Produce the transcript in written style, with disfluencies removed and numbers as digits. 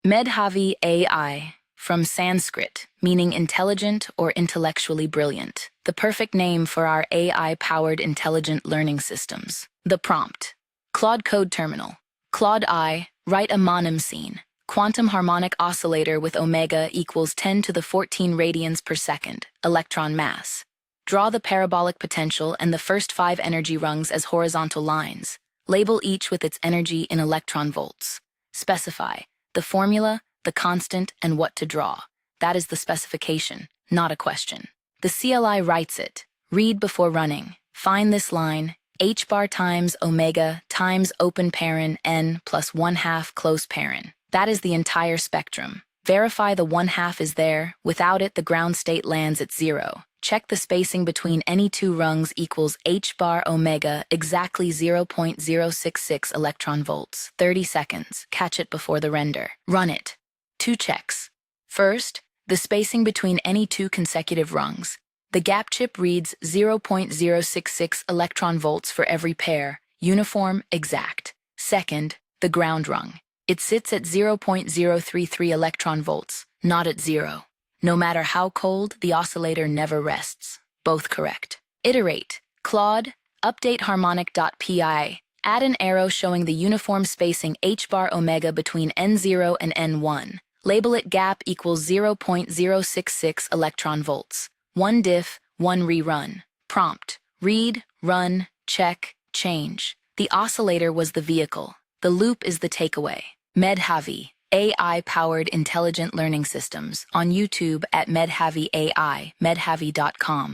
Medhavi AI, from Sanskrit, meaning intelligent or intellectually brilliant. The perfect name for our AI-powered intelligent learning systems. The prompt. Claude Code Terminal. Claude I, write a Manim scene. Quantum harmonic oscillator with omega equals 10 to the 14 radians per second, electron mass. Draw the parabolic potential and the first 5 energy rungs as horizontal lines. Label each with its energy in electron volts. Specify the formula, the constant, and what to draw. That is the specification, not a question. The CLI writes it. Read before running. Find this line, h bar times omega times open paren n plus 1/2 close paren. That is the entire spectrum. Verify the 1/2 is there. Without it, the ground state lands at 0. Check the spacing between any two rungs equals h bar omega exactly 0.066 electron volts. 30 seconds. Catch it before the render. Run it. 2 checks. First, the spacing between any two consecutive rungs. The gap chip reads 0.066 electron volts for every pair, uniform, exact. Second, the ground rung. It sits at 0.033 electron volts, not at 0. No matter how cold, the oscillator never rests. Both correct. Iterate. Claude, update harmonic.pi. Add an arrow showing the uniform spacing h bar omega between n0 and n1. Label it gap equals 0.066 electron volts. 1 diff, 1 rerun. Prompt. Read, run, check, change. The oscillator was the vehicle. The loop is the takeaway. Medhavi, AI-powered intelligent learning systems, on YouTube at Medhavi AI, medhavi.com.